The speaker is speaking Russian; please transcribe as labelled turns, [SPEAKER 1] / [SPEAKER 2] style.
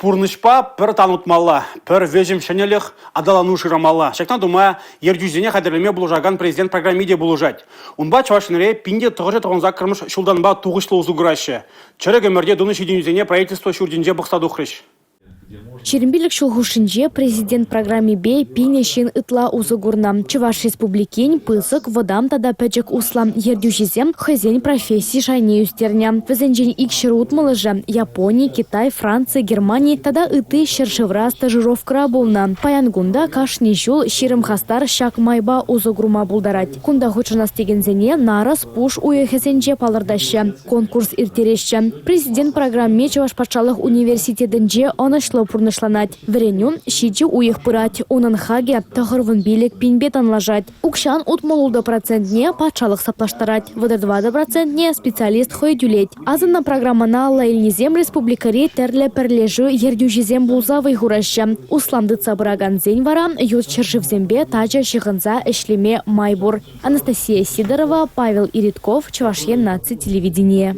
[SPEAKER 1] Пурнышпа пір танутмалла, пір вежім шанелех адалану шырамалла. Шактан дума ердюзене хадерлеме булужаган президент программиде булужать. Унба чавашынре пинде тұғыжы тұғынзак кірміш шулданба туғышлы узугырашы. Чыры гөмірде дуны шеденюзене правительство шурденже бұқсаду хрыш.
[SPEAKER 2] Черембилік шулхушинже президент программе бей пинешин ытла узугурна. Чуваш республикин пысык водам тада пәчек услам ердюжизем хызен профессии шайне үстерня. Візенжен икшер утмалыжа Япония, Китай, Франция, Германия тада ыты шершевра стажировкара болна. Паянгунда кашни жул ширым хастар шак майба узугрума булдарать. Кунда хочынас тегензене нарас пуш уехесенже палырдаща. Конкурс иртереща. Президент программе Чуваш патшалық университетінже онышлы пурнышланать. Вренюн щичи уех пырать. Унан хаге тахырвын билек пинбет анлажать. Укшан утмолуда процентне патшалық саплаштарать. Выдадвада процентне специалист хойдюлеть. Азына программана лайлнезем республикари терле перлежу ердюжизем булза вайгураща. Усламды цабыраган зень вара ют чершивзембе тача шихынза эшлеме майбур. Анастасия Сидорова, Павел Иритков, Чувашье 12 телевидение.